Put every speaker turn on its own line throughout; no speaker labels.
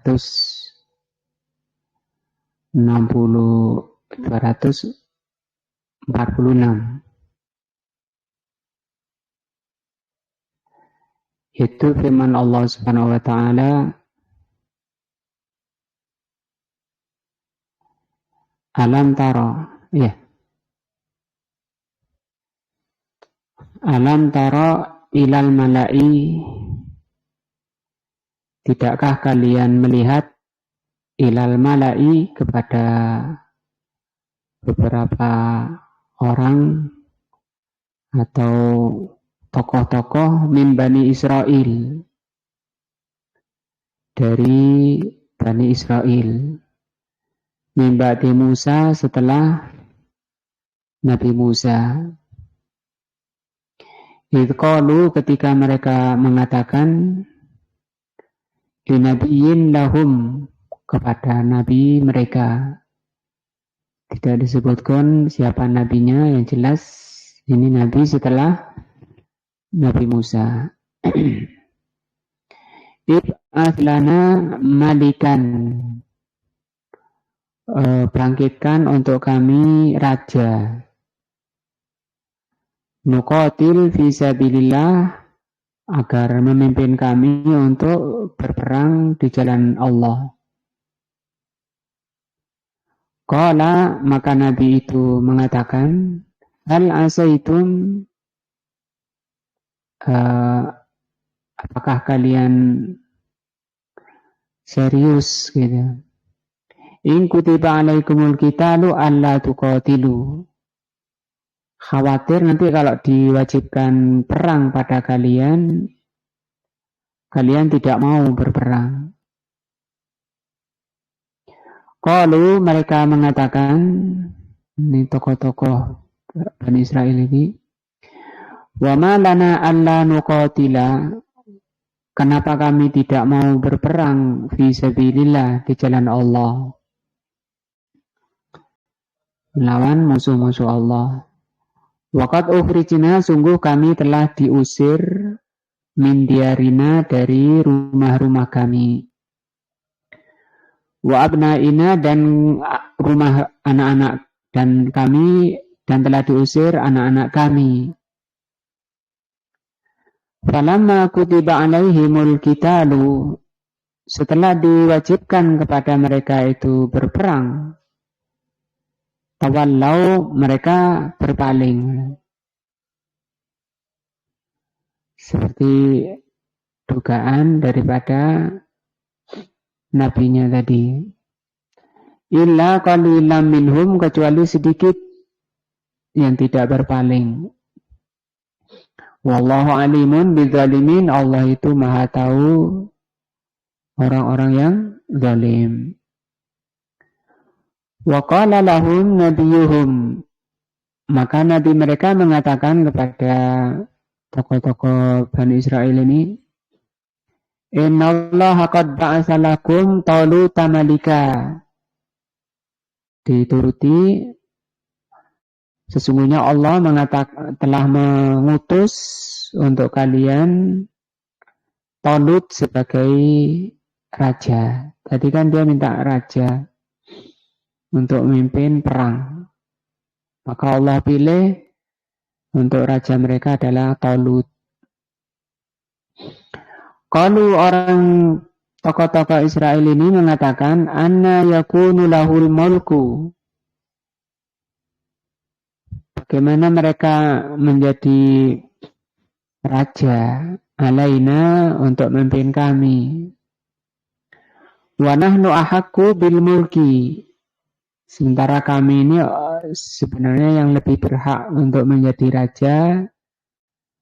246. Itu firman Allah Subhanahu wa taala, alam tara, ya. Alam tara ilal mala'i, tidakkah kalian melihat ilal mala'i kepada beberapa orang atau tokoh-tokoh min Bani Israel, dari Bani Israel, min ba'di Musa, setelah Nabi Musa. Idh qalu, ketika mereka mengatakan, linabiyyin lahum, kepada nabi mereka. Tidak disebutkan siapa nabinya, yang jelas ini nabi setelah Nabi Musa. Ib'ats lana malikan, bangkitkan untuk kami raja. Nuqatil fi sabilillah, agar memimpin kami untuk berperang di jalan Allah. Qala, maka Nabi itu mengatakan, hal asaitum, apakah kalian serius gitu? In kutiba alaikumul qitalu alla tuqatilu. Khawatir nanti kalau diwajibkan perang pada kalian, kalian tidak mau berperang. Qalu, mereka mengatakan, ini tokoh-tokoh Bani Israel ini, wa ma lana alla nuqatila, kenapa kami tidak mau berperang fi sabilillah, di jalan Allah, melawan musuh-musuh Allah. Waqad ukhrijna, sungguh kami telah diusir, min diarina, dari rumah-rumah kami, wa abnaina, dan rumah anak-anak dan kami, dan telah diusir anak-anak kami. Falamma kutiba alaihimul qitalu, setelah diwajibkan kepada mereka itu berperang, tawallau, mereka berpaling. Seperti dugaan daripada nabinya tadi. Illa qalilan minhum, kecuali sedikit yang tidak berpaling. Wallahu alimun bidzalimin, Allah itu maha tahu orang-orang yang zalim. Wa qala lahum nabiyuhum, maka nabi mereka mengatakan kepada tokoh-tokoh Bani Israel ini, innallaha qad ba'atsa lakum Taluta malika, dituruti, sesungguhnya Allah telah mengutus untuk kalian Talut sebagai raja. Tadi kan dia minta raja untuk memimpin perang, maka Allah pilih untuk raja mereka adalah Talut. Kalau orang tokoh-tokoh Israel ini mengatakan, anna yakunu lahul mulku, bagaimana mereka menjadi raja alaina, untuk memimpin kami. Wa nahnu ahaqqu bil mulki, sementara kami ini sebenarnya yang lebih berhak untuk menjadi raja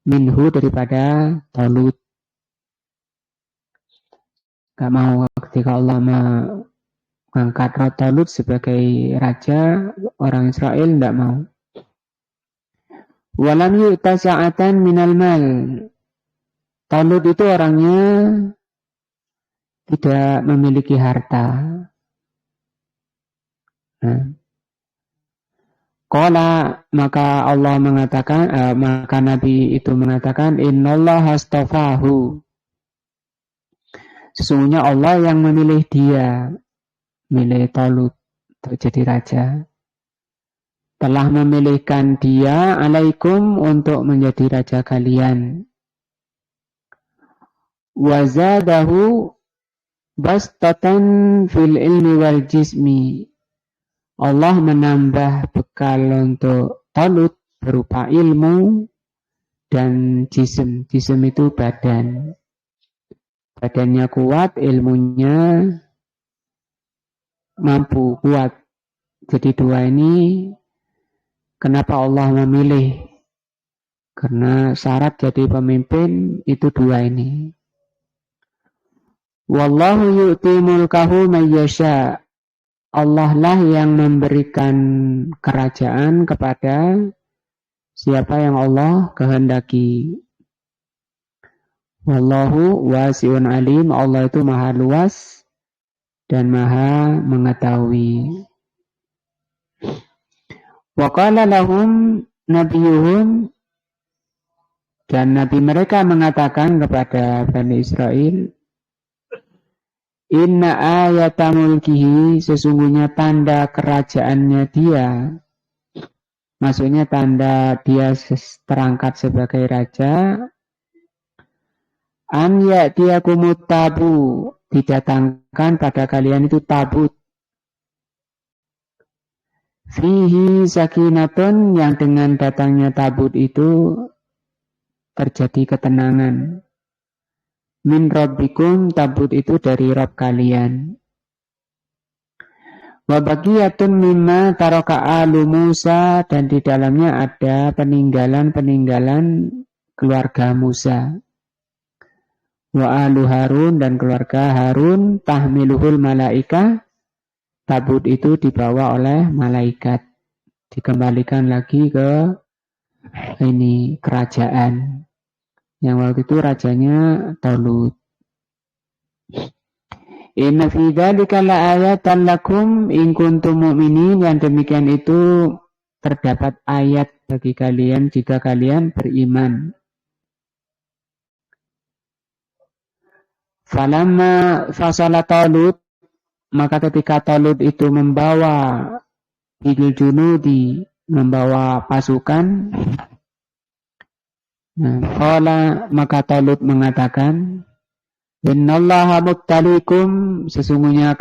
minhu, daripada Talut. Gak mau ketika Allah mengangkat Talut sebagai raja, orang Israel tidak mau. Walam yu'ta sa'atan minal mal, Talut itu orangnya tidak memiliki harta. Qala, maka Allah mengatakan, maka Nabi itu mengatakan, innallaha astafahu, Sesungguhnya Allah yang memilih dia, milih Talut untuk jadi raja. Telah memilihkan dia alaikum untuk menjadi raja kalian. Wazadahu bastatan fil ilmi wal jismi. Allah menambah bekal untuk Talut berupa ilmu dan jism. Jism itu badan. Badannya kuat, ilmunya mampu, kuat. Jadi dua ini kenapa Allah memilih? Karena syarat jadi pemimpin itu dua ini. Wallahu yu'ti mulkahu mayyasha. Allah lah yang memberikan kerajaan kepada siapa yang Allah kehendaki. Wallahu wasi'un alim. Allah itu maha luas dan maha mengetahui. Wa qala lahum nabiyuhum, dan nabi mereka mengatakan kepada Bani Israel, inna ayata mulkihi, sesungguhnya tanda kerajaannya dia, maksudnya tanda dia terangkat sebagai raja, an ya'tiyakumut tabu, didatangkan pada kalian itu tabut, fihi sakinatun, yang dengan datangnya tabut itu terjadi ketenangan. Min rabbikum, tabut itu dari Rabb kalian. Wa baqiyatun mimma taraka alu Musa, dan di dalamnya ada peninggalan-peninggalan keluarga Musa. Wa alu Harun, dan keluarga Harun, tahmiluhul malaika, tabut itu dibawa oleh malaikat. Dikembalikan lagi ke ini kerajaan. Yang waktu itu rajanya Talut. Inna fi dzalika laayatan lakum in kuntum mu'minin, yang demikian itu terdapat ayat bagi kalian jika kalian beriman. Falamma fasala Talut, maka ketika Talut itu membawa bil junudi, membawa pasukan, maka Talut mengatakan, innallaha mubtalikum, sesungguhnya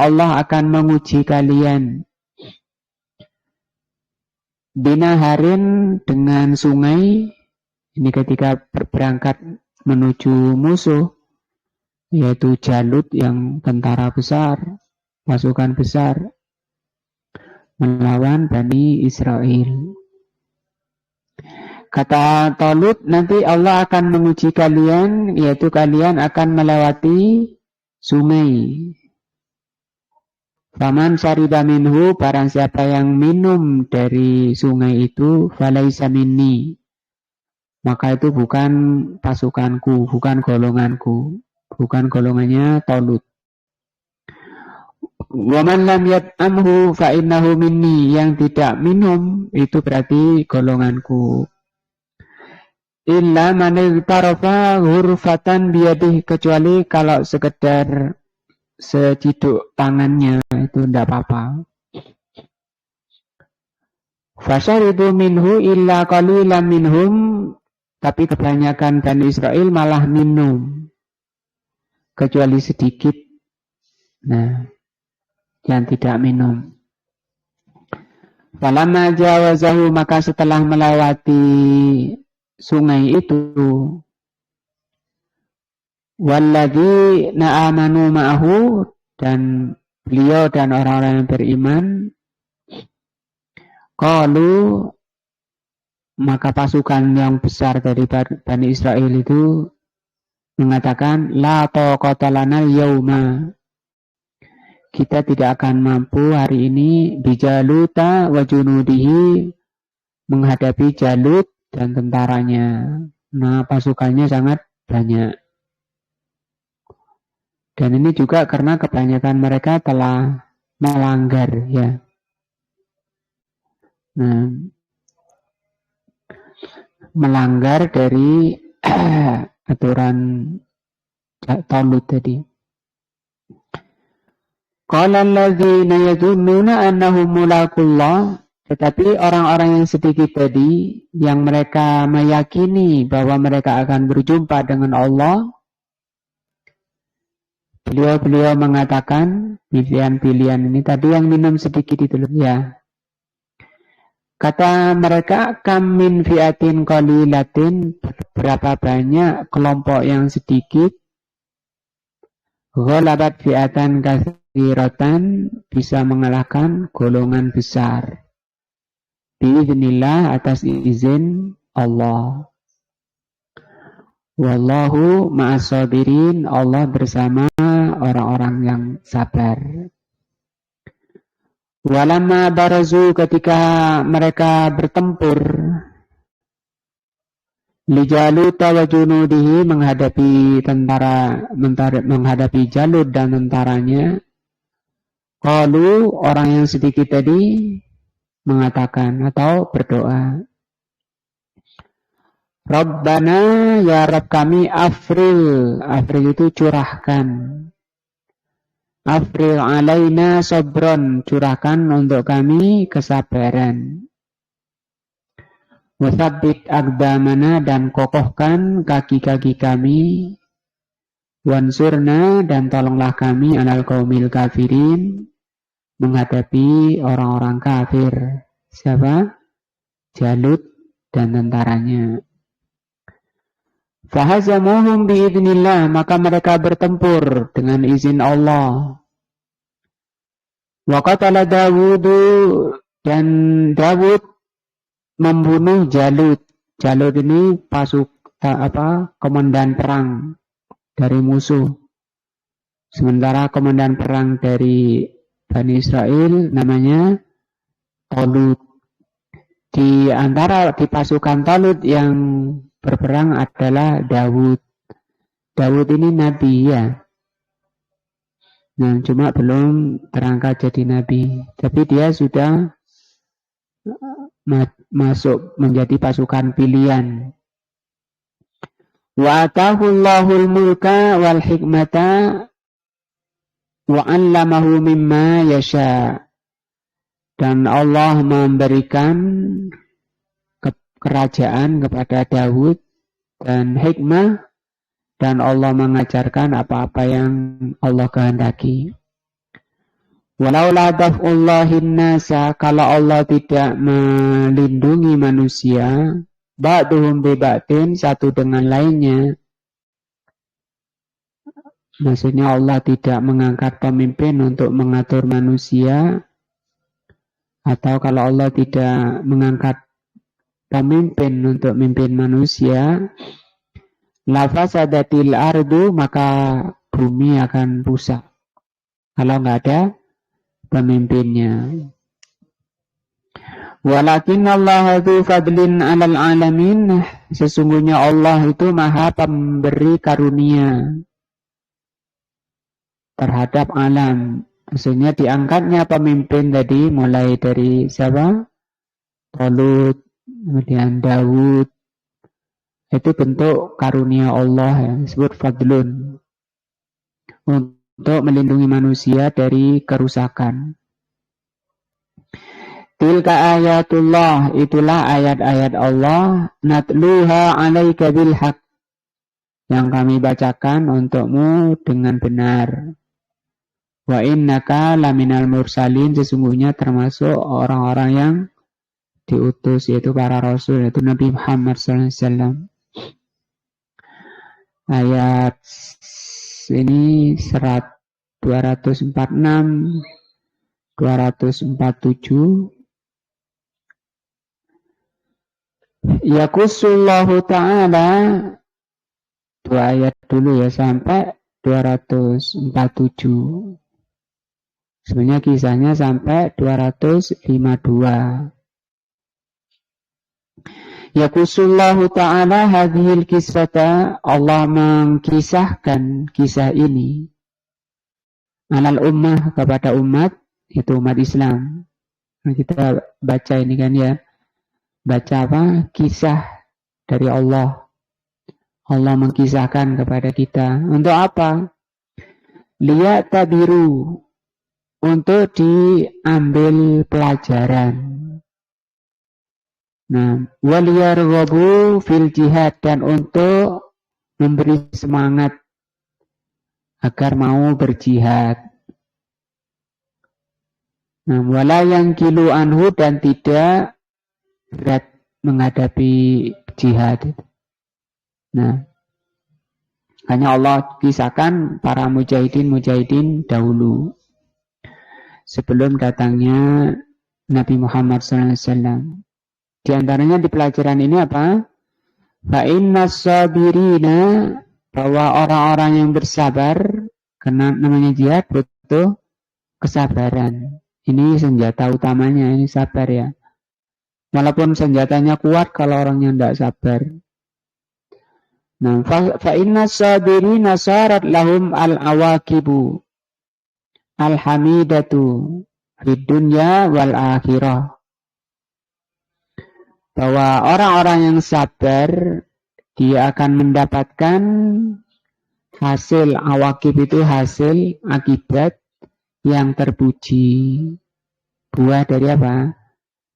Allah akan menguji kalian, binaharin, dengan sungai. Ini ketika berangkat menuju musuh, yaitu Jalut yang tentara besar, pasukan besar, melawan Bani Israel. Kata Talut, nanti Allah akan menguji kalian, yaitu kalian akan melewati sungai. Faman syariba minhu, barang siapa yang minum dari sungai itu, falaisa minni, maka itu bukan pasukanku, bukan golonganku, bukan golongannya Talut. Waman lam yat'amhu fa innahu minni, yang tidak minum itu berarti golonganku. Illa man iqtarafa ghurfatan biyadihi, kecuali kalau sekedar seciduk tangannya itu tidak apa-apa. Fasyaribu minhu illa qalilan minhum, tapi kebanyakan Bani Israel malah minum kecuali sedikit. Nah, yang tidak minum. Falamma jawazahu, maka setelah melewati sungai itu, walladzi na'amanu ma'ahu, dan beliau dan orang-orang yang beriman, qalu, maka pasukan yang besar dari Bani Israel itu mengatakan, la taqata lana yauma, kita tidak akan mampu hari ini, bijaluta wa junudihi, menghadapi Jalut dan tentaranya. Nah, pasukannya sangat banyak. Dan ini juga karena kebanyakan mereka telah melanggar, ya. Nah, melanggar dari aturan Talut tadi. Qala alladzina yadhunnuna annahum mulaqullah, tetapi orang-orang yang sedikit tadi yang mereka meyakini bahwa mereka akan berjumpa dengan Allah, beliau mengatakan pilihan-pilihan ini tadi yang minum sedikit itu loh ya. Kata mereka, kam min fi'atin qalilatin, berapa banyak kelompok yang sedikit, ghalabat fi'atan katsiratan, bisa mengalahkan golongan besar. Biiznillah, atas izin Allah. Wallahu ma'as sabirin, Allah bersama orang-orang yang sabar. Walamma barazu, ketika mereka bertempur, li Jalut wa junudihi, menghadapi menghadapi Jalut dan tentaranya, qalu, orang yang sedikit tadi mengatakan atau berdoa, Rabbana, ya Rabb kami, afril itu curahkan, afril alaina sabron, curahkan untuk kami kesabaran, wasabbit aqdamana, dan kokohkan kaki-kaki kami, wansurna, dan tolonglah kami, alal qaumil kafirin, menghadapi orang-orang kafir. Siapa? Jalut dan tentaranya. Fahazamuhum biidznillah, maka mereka bertempur dengan izin Allah. Wa qatala Dawudu, dan Dawud membunuh Jalut. Jalut ini komandan perang dari musuh. Sementara komandan perang dari Bani Israel namanya Talut. Di pasukan Talut yang berperang adalah Dawud. Dawud ini nabi ya. Nah, cuma belum terangkat jadi nabi. Tapi dia sudah masuk menjadi pasukan pilihan. Wa atahullahul mulka wal hikmata wa 'allamahu mimma yasha. Dan Allah memberikan kerajaan kepada Dawud dan hikmah, dan Allah mengajarkan apa-apa yang Allah kehendaki. Walaula daf'ullahin nasa, kalau Allah tidak melindungi manusia, ba'duhum bi ba'din, satu dengan lainnya, maksudnya Allah tidak mengangkat pemimpin untuk mengatur manusia, atau kalau Allah tidak mengangkat pemimpin untuk memimpin manusia, lafasadatil ardu, maka bumi akan rusak kalau nggak ada pemimpinnya. Walakin Allah dzu fadlin 'alal 'alamin, sesungguhnya Allah itu maha pemberi karunia terhadap alam. Maksudnya diangkatnya pemimpin tadi mulai dari siapa? Talut, kemudian Dawud, itu bentuk karunia Allah yang disebut fadlun, untuk melindungi manusia dari kerusakan. Tilka ayatullah, itulah ayat-ayat Allah, natluha 'alaika bil haq, yang kami bacakan untukmu dengan benar. Wa innaka laminal mursalin, sesungguhnya termasuk orang-orang yang diutus, yaitu para rasul, yaitu Nabi Muhammad SAW. Ayat ini 246, 247. Yaqusullahu ta'ala, dua ayat dulu ya sampai 247. Sebenarnya kisahnya sampai 252. Yaqusullahu ta'ala hadhil kisata, Allah mengkisahkan kisah ini, alal ummah, kepada umat, itu umat Islam. Nah, kita baca ini kan ya, baca apa? Kisah dari Allah. Allah mengkisahkan kepada kita. Untuk apa? Lihat tabiru. Untuk diambil pelajaran. Nah, waliyarghabu fil jihad, dan untuk memberi semangat agar mau berjihad. Nah, wala yang kilu anhu, dan tidak berat menghadapi jihad. Nah, hanya Allah kisahkan para mujahidin dahulu sebelum datangnya Nabi Muhammad SAW. Di antaranya di pelajaran ini apa? Fa innas sabirina, bahwa orang-orang yang bersabar, karena namanya jihad butuh kesabaran. Ini senjata utamanya, ini sabar ya. Walaupun senjatanya kuat kalau orangnya tidak sabar. Nah, fa innas sabirina sarat lahum al-awaqibu al-hamidatu fid dunya wal akhirah. Bahwa orang-orang yang sabar, dia akan mendapatkan hasil awakib, itu hasil akibat yang terpuji. Buah dari apa?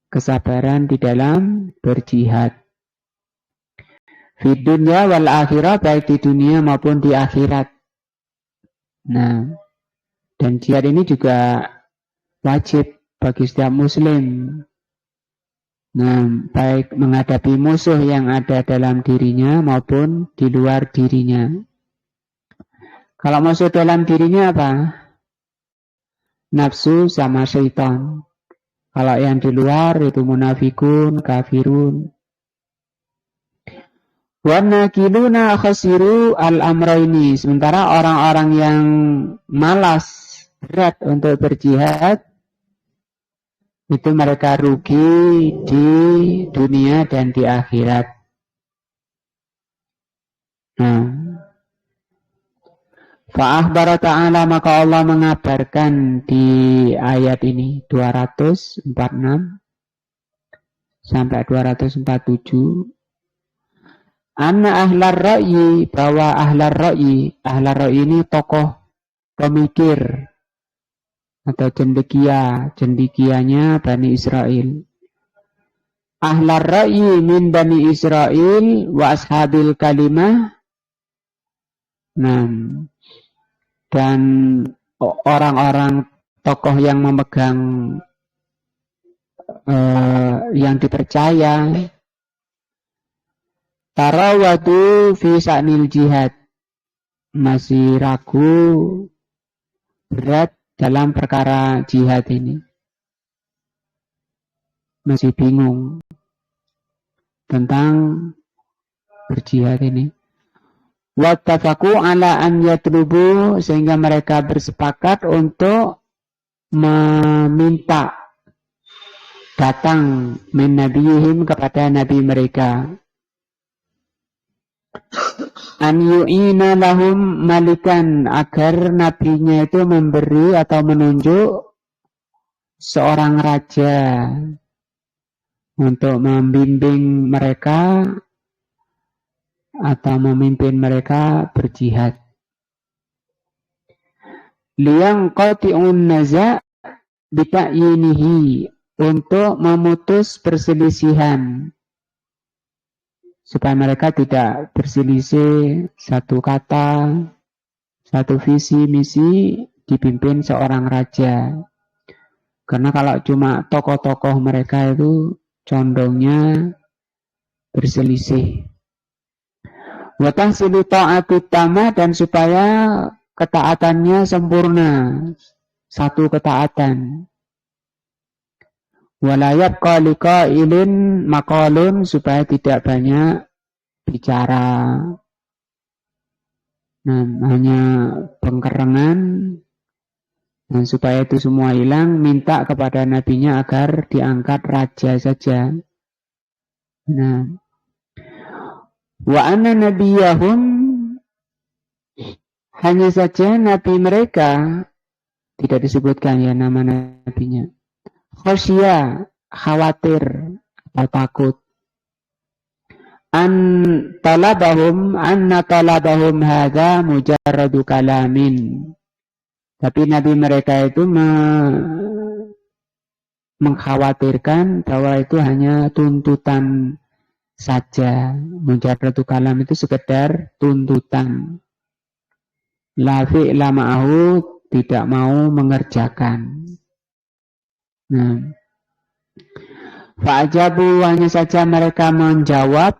Kesabaran di dalam berjihad. Di dunia wal akhirah, baik di dunia maupun di akhirat. Nah, dan jihad ini juga wajib bagi setiap muslim. Nah, baik menghadapi musuh yang ada dalam dirinya maupun di luar dirinya. Kalau musuh dalam dirinya apa? Nafsu sama syaitan. Kalau yang di luar itu munafikun, kafirun. Wanakiluna khasiru al-amraini. Sementara orang-orang yang malas, berat untuk berjihad, itu mereka rugi di dunia dan di akhirat. Nah, fa'akhbara ta'ala, maka Allah mengabarkan di ayat ini 246 sampai 247, anna ahlar ra'yi, bahwa ahlar ra'yi ini tokoh pemikir atau cendekianya Bani Israel. Ahlar ra'yi min Bani Israel wa ashabil kalimah. Nah, dan orang-orang tokoh yang memegang yang dipercaya, tarawadu fi sa'nil jihad, masih ragu, berat dalam perkara jihad ini. Masih bingung tentang berjihad ini. Wattafaku ala an yatlubu, sehingga mereka bersepakat untuk meminta datang min nabiyihim, kepada nabi mereka, an yu'ina lahum malikan, agar nabinya itu memberi atau menunjuk seorang raja untuk membimbing mereka atau memimpin mereka berjihad. Liyang qati'un naza' bita'yinihi, untuk memutus perselisihan, supaya mereka tidak berselisih satu kata, satu visi misi dipimpin seorang raja. Karena kalau cuma tokoh-tokoh mereka itu condongnya berselisih. Wa tahsilu ta'atut tamah, dan supaya ketaatannya sempurna, satu ketaatan. Wala yabqa liqa'ilin maqalun, supaya tidak banyak bicara. Nah, hanya pengkerengan. Dan supaya itu semua hilang, minta kepada nabinya agar diangkat raja saja. Nah, wa anna nabiyahum, hanya saja nabi mereka tidak disebutkan ya nama nabinya. Khosya, khawatir atau takut. anna talabahum hadza mujarradu kalamin. Tapi Nabi mereka itu mengkhawatirkan bahwa itu hanya tuntutan saja. Mujarradu kalam itu sekedar tuntutan. La fi'la ma'ahu, tidak mau mengerjakan. Nah, fa'ajabu, hanya saja mereka menjawab,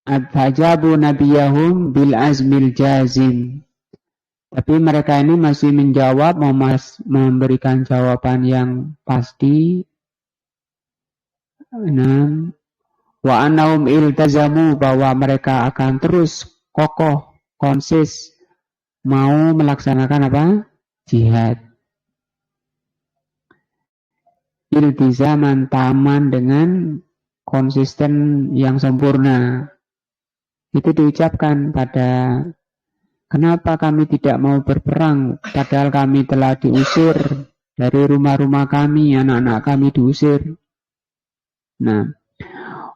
fa'ajabu nabiyahum bil azmil jazim. Tapi mereka ini masih menjawab, memberikan jawaban yang pasti. Nah, wa annahum iltazamu, bahwa mereka akan terus kokoh, konsis, mau melaksanakan apa? Jihad. Iltizaman, taman dengan konsisten yang sempurna. Itu diucapkan pada kenapa kami tidak mau berperang, padahal kami telah diusir dari rumah-rumah kami, anak-anak kami diusir. Nah,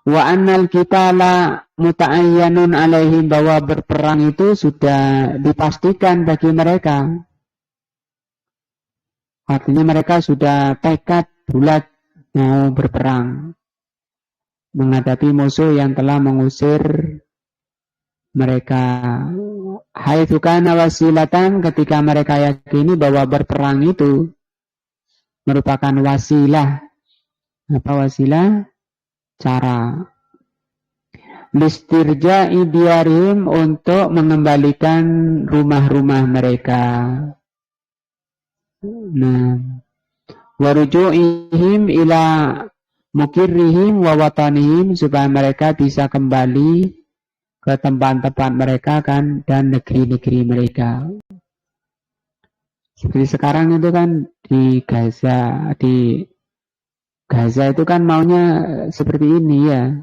wa annal qitala muta'ayyanun alaihim, bahwa berperang itu sudah dipastikan bagi mereka. Artinya mereka sudah tekad bulat mau berperang menghadapi musuh yang telah mengusir mereka. Haitsu kana wasilatan, ketika mereka yakini bahwa berperang itu merupakan wasilah. Apa wasilah? Cara. Listirja'i diarihim, untuk mengembalikan rumah-rumah mereka. Nah, waruju'ihim ila mukirrihim wa watanihim, supaya mereka bisa kembali ke tempat-tempat mereka kan, dan negeri-negeri mereka. Seperti sekarang itu kan di Gaza itu kan maunya seperti ini ya.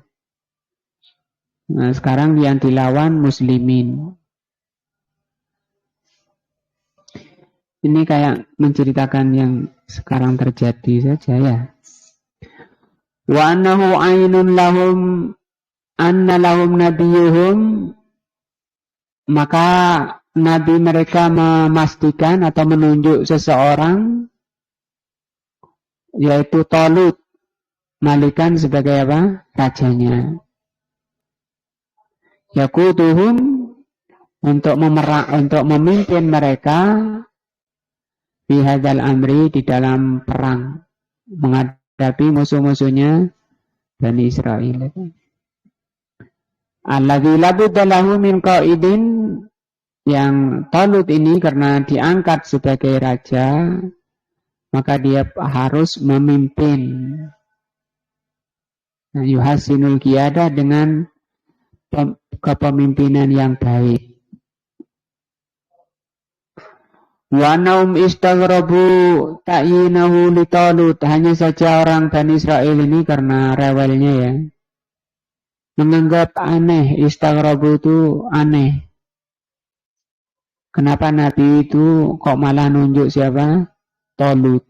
Nah, sekarang yang dilawan muslimin. Ini kayak menceritakan yang sekarang terjadi saja ya. Wa annahu ainun lahum anna lahum nabiyuhum, maka nabi mereka memastikan atau menunjuk seseorang, yaitu Talut, malikan sebagai apa? Rajanya. Yaquduhum, untuk memimpin mereka bihadzal amri, di dalam perang menghadapi musuh-musuhnya Bani Israel. Alladzi labudda lahu min qaidin, yang Talut ini karena diangkat sebagai raja, maka dia harus memimpin. Nah, yuhasinul qiyadah, dengan kepemimpinan yang baik. Wa naum istaghrabu ta'yinahu li Talut, hanya saja orang Bani Israel ini karena rewelnya ya, menganggap aneh. Istaghrabu itu aneh. Kenapa Nabi itu kok malah nunjuk siapa? Talut.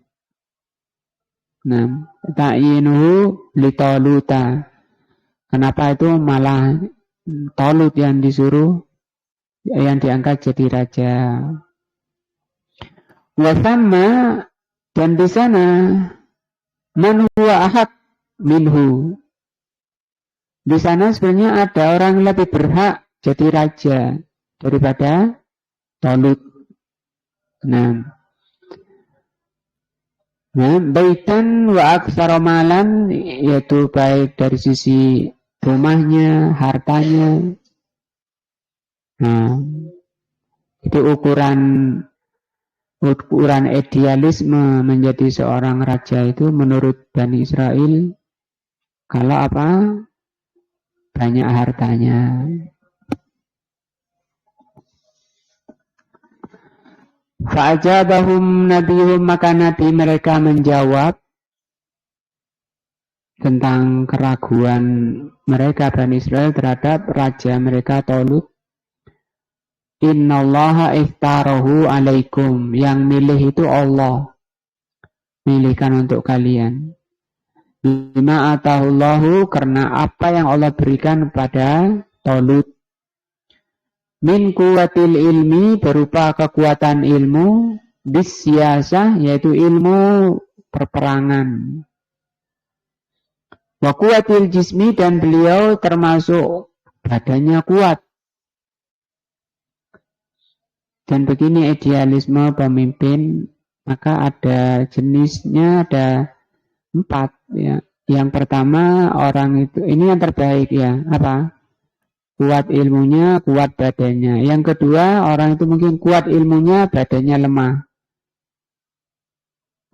Nah, ta'yinuhu li Taluta. Kenapa itu malah Talut yang disuruh, yang diangkat jadi raja? Wa thamma, dan di sana, man huwa ahad minhu. Di sana sebenarnya ada orang lebih berhak jadi raja daripada Talut. Nah, baitan wa aktsara malan, yaitu baik dari sisi rumahnya, hartanya. Nah, itu ukuran idealisme menjadi seorang raja itu menurut Bani Israel, kalau apa? Banyak hartanya. Fa'ajabahum nabiyuhum, maka nabi mereka menjawab tentang keraguan mereka Bani Israel terhadap raja mereka Talut. Innallaha ikhtarahu alaikum, yang milih itu Allah, milihkan untuk kalian. Bima atahullahu, karena apa yang Allah berikan pada Talut. Min kuwatil ilmi, berupa kekuatan ilmu, bisyasah, yaitu ilmu perperangan. Wa kuwatil jismi, dan beliau termasuk badannya kuat. Dan begini idealisme pemimpin, maka ada jenisnya, ada 4 ya. Yang pertama, orang itu, ini yang terbaik ya, apa? Kuat ilmunya, kuat badannya. Yang kedua, orang itu mungkin kuat ilmunya, badannya lemah.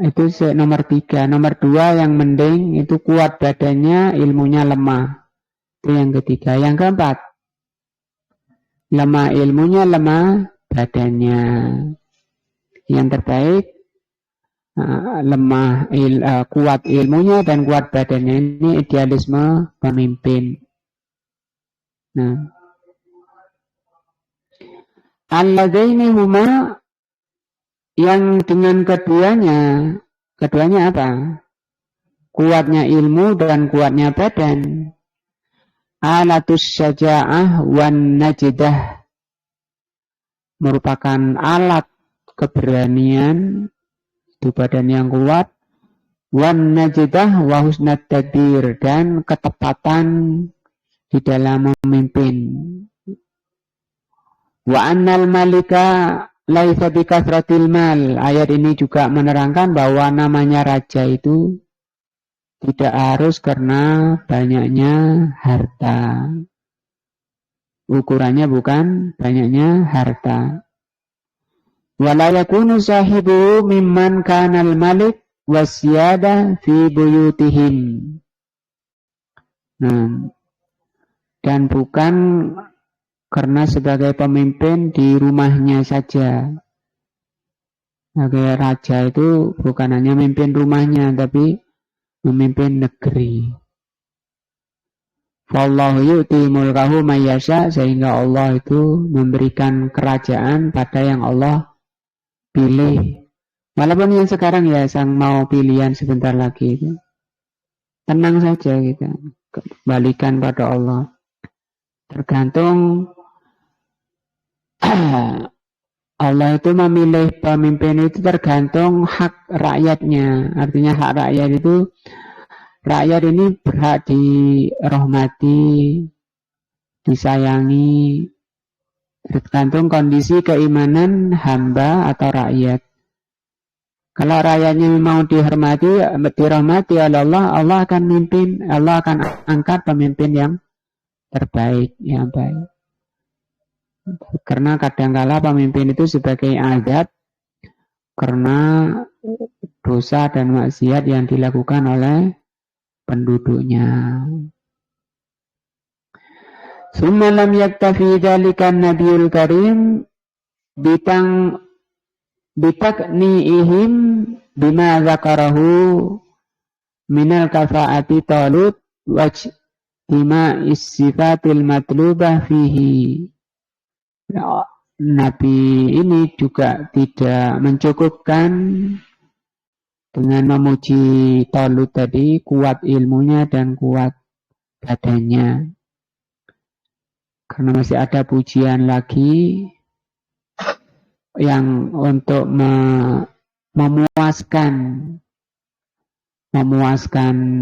Itu nomor 3. Nomor 2 yang mending, itu kuat badannya, ilmunya lemah. Itu yang ketiga. Yang keempat, lemah ilmunya, lemah badannya. Yang terbaik, kuat ilmunya dan kuat badannya. Ini idealisme pemimpin. Nah, alladaini huma, yang dengan keduanya apa? Kuatnya ilmu dan kuatnya badan. Alatus syaja'ah wan najidah, merupakan alat keberanian, itu badan yang kuat, wan najidah wa husnat tadbir, dan ketepatan di dalam memimpin. Wa annal malika laisa bikasratil mal. Ayat ini juga menerangkan bahwa namanya raja itu tidak harus karena banyaknya harta. Ukurannya bukan banyaknya harta. Wala yakunu sahibu mimman kanal malik wasyada fi buyutihim. Nah, dan bukan karena sebagai pemimpin di rumahnya saja. Sebagai raja itu bukan hanya memimpin rumahnya, tapi memimpin negeri. Wallahu yu'ti mulkahu mayyasha, sehingga Allah itu memberikan kerajaan pada yang Allah pilih. Walaupun yang sekarang ya sang mau pilihan sebentar lagi itu. Tenang saja kita, kembalikan pada Allah. Tergantung Allah itu memilih pemimpin itu tergantung hak rakyatnya. Artinya hak rakyat itu, rakyat ini berhak dirahmati, disayangi, tergantung kondisi keimanan hamba atau rakyat. Kalau rakyatnya mau dirahmati oleh Allah, Allah akan mimpin, Allah akan angkat pemimpin yang terbaik, yang baik. Karena kadangkala pemimpin itu sebagai azab karena dosa dan maksiat yang dilakukan oleh penduduknya. Summa lam yaktafi dzalikan nabiyul karim bitakniihim bima zakarahu minal kafaati Talut wajtima issifatil matlubah fihi. Nabi ini juga tidak mencukupkan dengan memuji Talut tadi, kuat ilmunya dan kuat badannya. Karena masih ada pujian lagi yang untuk memuaskan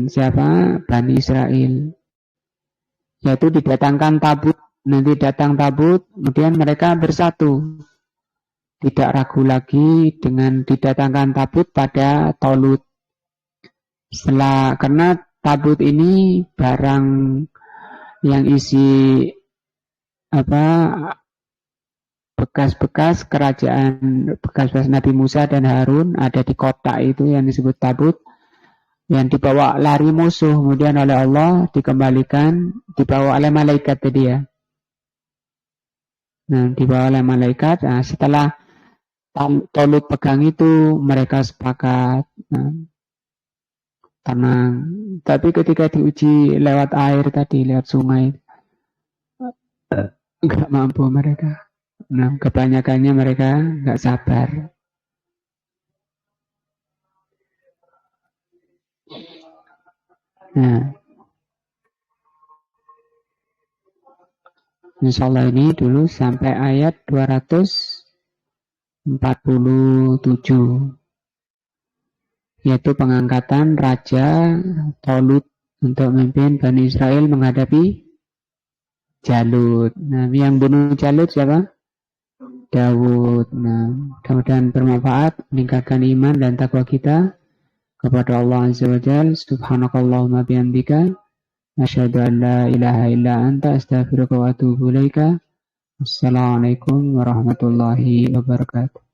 siapa? Bani Israel. Yaitu didatangkan tabut, nanti datang tabut, kemudian mereka bersatu. Tidak ragu lagi dengan didatangkan tabut pada Talut. Karena tabut ini barang yang isi bekas-bekas kerajaan, bekas-bekas Nabi Musa dan Harun ada di kotak itu yang disebut tabut, yang dibawa lari musuh, kemudian oleh Allah dikembalikan, dibawa oleh malaikat tadi ya. Nah, dibawa oleh malaikat. Nah, setelah Talut pegang itu, mereka sepakat, tenang. Tapi ketika diuji lewat air tadi, lewat sungai, nggak mampu mereka. Nah, kebanyakannya mereka nggak sabar. Nah, insyaallah ini dulu sampai ayat 247, yaitu pengangkatan Raja Tolut untuk memimpin Bani Israel menghadapi Jalut. Nah, yang bunuh Jalut siapa? Daud. Nah, mudah-mudahan bermanfaat, meningkatkan iman dan takwa kita kepada Allah Azza wa Jalla. Subhanakallahumma bihamdika asyhadu an la ilaha illa anta astaghfiruka wa atubu ilaika. Assalamualaikum warahmatullahi wabarakatuh.